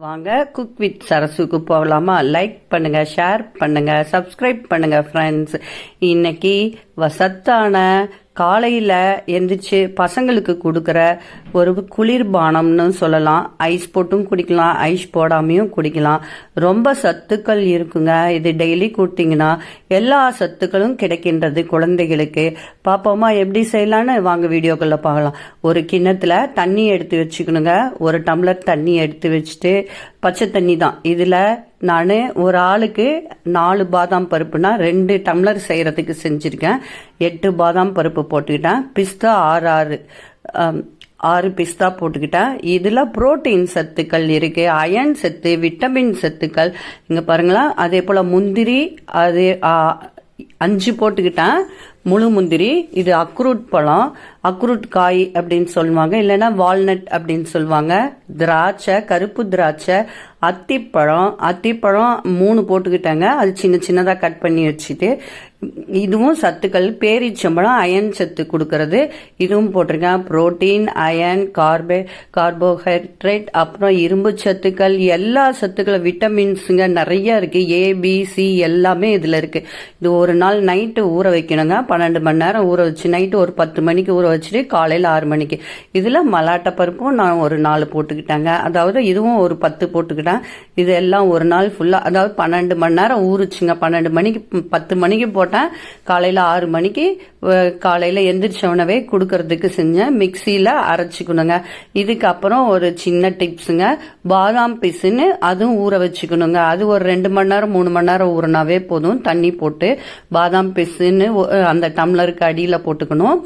வாங்க cook with சரசுக்கு போகலாமா? Like பண்ணுங்க, ஷேர் பண்ணுங்க, சப்ஸ்கிரைப் பண்ணுங்க ஃப்ரெண்ட்ஸ். இன்னைக்கு சத்தான காலையில் எந்திரிச்சு பசங்களுக்கு கொடுக்குற ஒரு குளிர்பானம்னு சொல்லலாம். ஐஸ் போட்டும் குடிக்கலாம், ஐஸ் போடாமையும் குடிக்கலாம். ரொம்ப சத்துக்கள் இருக்குங்க. இது டெய்லி கொடுத்தீங்கன்னா எல்லா சத்துக்களும் கிடைக்கின்றது குழந்தைகளுக்கு. பாப்போமா எப்படி செய்யலான்னு? வாங்க வீடியோக்குள்ள பார்க்கலாம். ஒரு கிண்ணத்துல தண்ணி எடுத்து வச்சுக்கணுங்க. ஒரு டம்ளர் தண்ணி எடுத்து வச்சுட்டு, பச்சை தண்ணி தான் இதில் நான் ஒரு ஆளுக்கு 4 பாதாம் பருப்புனா 2 டம்ளர் செய்கிறதுக்கு செஞ்சுருக்கேன். 8 பாதாம் பருப்பு போட்டுக்கிட்டேன். பிஸ்தா 6 பிஸ்தா போட்டுக்கிட்டேன். இதில் புரோட்டீன் சத்துக்கள் இருக்கு, அயன் சத்து, விட்டமின் சத்துக்கள் இங்கே பாருங்களா. அதே போல் முந்திரி அது 5 போட்டுக்கிட்டேன். முழு முந்திரி. இது அக்ரூட் பழம், அக்ரூட் காய் அப்படின்னு சொல்லுவாங்க, இல்லைன்னா வால்நட் அப்படின்னு சொல்லுவாங்க. திராட்சை, கருப்பு திராட்சை, அத்திப்பழம் 3 போட்டுக்கிட்டாங்க. அது சின்ன சின்னதாக கட் பண்ணி வச்சுட்டு, இதுவும் சத்துக்கள். பேரிச்சம்பழம் அயன் சத்து கொடுக்கறது, இதுவும் போட்டிருக்கேன். புரோட்டீன், அயன், கார்போஹைட்ரேட், அப்புறம் இரும்பு சத்துக்கள், எல்லா சத்துக்களும், விட்டமின்ஸுங்க நிறைய இருக்கு. ABC எல்லாமே இதில் இருக்கு. இது ஒரு நாள் நைட்டு ஊற வைக்கணுங்க. 12 மணி நேரம் ஊற வச்சு, நைட்டு ஒரு 10 மணிக்கு ஊற வச்சுட்டு காலையில் 6 மணிக்கு. இதில் மலாட்டை பருப்பும் நான் ஒரு 4 போட்டுக்கிட்டாங்க. அதாவது இதுவும் ஒரு 10 போட்டுக்கிட்டேன். இது எல்லாம் ஒரு நாள் ஃபுல்லாக, அதாவது 12 மணி நேரம் ஊறுச்சுங்க. 12 மணிக்கு 10 மணிக்கு போட்டேன். காலையில் 6 மணிக்கு காலையில் எந்திரிச்சவனவே கொடுக்கறதுக்கு செஞ்சேன். மிக்சியில் அரைச்சிக்கணுங்க. இதுக்கப்புறம் ஒரு சின்ன டிப்ஸுங்க, பாதாம் பிசுன்னு அதுவும் ஊற வச்சுக்கணுங்க. அது ஒரு 2 மணி நேரம் 3 மணி நேரம் ஊறினாவே போதும். தண்ணி போட்டு பாதாம் பிசுன்னு அந்த டம்ளருக்கு அடியில் போட்டுக்கணும்.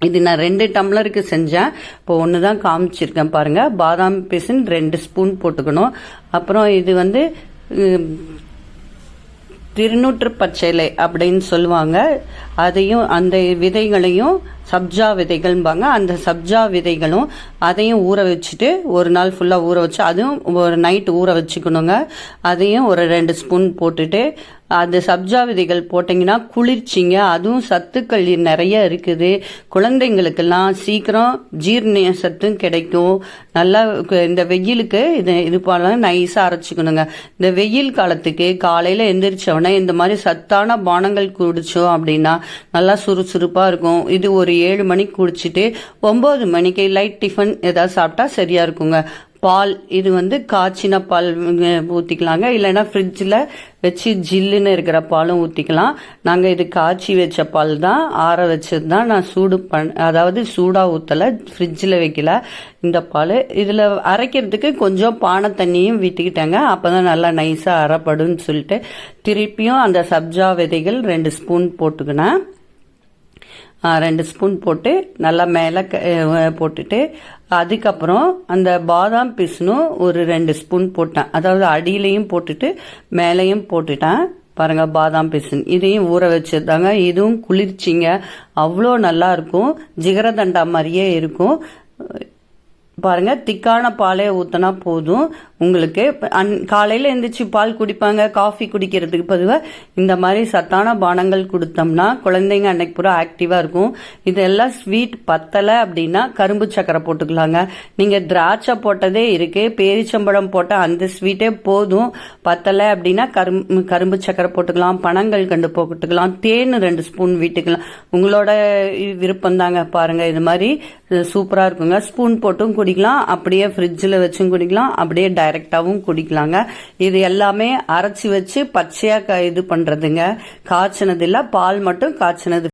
இது நான் 2 டம்ளருக்கு செஞ்சேன். இப்போ 1 தான் காமிச்சிருக்கேன் பாருங்க. பாதாம் பிசின் 2 ஸ்பூன் போட்டுக்கணும். அப்புறம் இது வந்து திருநூற்று பச்சைலை அப்படின்னு சொல்லுவாங்க. அதையும் அந்த விதைகளையும் சப்ஜா விதைகள்பாங்க. அந்த சப்ஜா விதைகளும் அதையும் ஊற வச்சுட்டு ஒரு நாள் ஃபுல்லாக ஊற வச்சு, அதுவும் ஒரு நைட்டு ஊற வச்சுக்கணுங்க. அதையும் ஒரு 2 ஸ்பூன் போட்டுட்டு, அந்த சப்ஜா விதைகள் போட்டிங்கன்னா குளிர்ச்சிங்க. அதுவும் சத்துக்கள் நிறைய இருக்குது. குழந்தைங்களுக்கெல்லாம் சீக்கிரம் ஜீரண சத்தும் கிடைக்கும். நல்லா இந்த வெயிலுக்கு இது போல நைஸாக அரைச்சிக்கணுங்க. இந்த வெயில் காலத்துக்கு காலையில் எந்திரிச்சோடனே இந்த மாதிரி சத்தான பானங்கள் குடித்தோம் அப்படின்னா நல்லா சுறுசுறுப்பாக இருக்கும். இது ஒரு 7 மணிக்கு குடிச்சிட்டு 9 மணிக்கு லைட் டிஃபன் ஏதாவது சாப்பிட்டா சரியா இருக்குங்க. பால், இது வந்து காய்ச்சின பால் ஊற்றிக்கலாங்க, இல்லைன்னா ஃப்ரிட்ஜில் வச்சு ஜில்லுன்னு இருக்கிற பாலும் ஊற்றிக்கலாம். நாங்கள் இது காய்ச்சி வச்ச பால் தான், ஆற வச்சது தான். நான் அதாவது சூடாக ஊற்றலை, ஃப்ரிட்ஜில் வைக்கல இந்த பால். இதில் அரைக்கிறதுக்கு கொஞ்சம் பானை தண்ணியும் விட்டுக்கிட்டாங்க. அப்போ தான் நல்லா நைஸாக அரைப்படுன்னு சொல்லிட்டு திருப்பியும் அந்த சப்ஜா விதைகள் 2 ஸ்பூன் போட்டுக்கினேன். 2 ஸ்பூன் போட்டு நல்லா மேலே போட்டுட்டு, அதுக்கப்புறம் அந்த பாதாம் பிசுனும் ஒரு 2 ஸ்பூன் போட்டேன். அதாவது அடியிலையும் போட்டுட்டு மேலையும் போட்டுட்டேன். பாருங்க, பாதாம் பிசுன் இதையும் ஊற வச்சிருந்தாங்க. இதுவும் குளிர்ச்சிங்க. அவ்வளோ நல்லா இருக்கும். ஜிகரதண்டா மாதிரியே இருக்கும். பாருங்க, திக்கான பாலே ஊற்றினா போதும் உங்களுக்கு. காலையில் எழுந்திரிச்சு பால் குடிப்பாங்க, காஃபி குடிக்கிறதுக்கு பதிவாக இந்த மாதிரி சத்தான பானங்கள் கொடுத்தோம்னா குழந்தைங்க அன்னைக்கு பூரா ஆக்டிவாக இருக்கும். இதெல்லாம் ஸ்வீட் பத்தலை அப்படின்னா கரும்பு சக்கரை போட்டுக்கலாங்க. நீங்கள் திராட்சை போட்டதே இருக்கு, பேரிச்சம்பழம் போட்ட அந்த ஸ்வீட்டே போதும். பத்தலை அப்படின்னா கரும்பு சக்கரை போட்டுக்கலாம், பனங்கள் கண்டு போட்டுக்கலாம், தேன் 2 ஸ்பூன் வீட்டுக்கலாம். உங்களோட விருப்பம் தாங்க. பாருங்க, இது மாதிரி சூப்பராக இருக்குங்க. ஸ்பூன் போட்டும் குடிக்கலாம், அப்படியே ஃப்ரிட்ஜில் வச்சும் குடிக்கலாம், அப்படியே டைரெக்டாகவும் குடிக்கலாங்க. இது எல்லாமே அரைச்சி வச்சு பச்சையாக இது பண்ணுறதுங்க. காய்ச்சினது இல்லை, பால் மட்டும் காய்ச்சினது.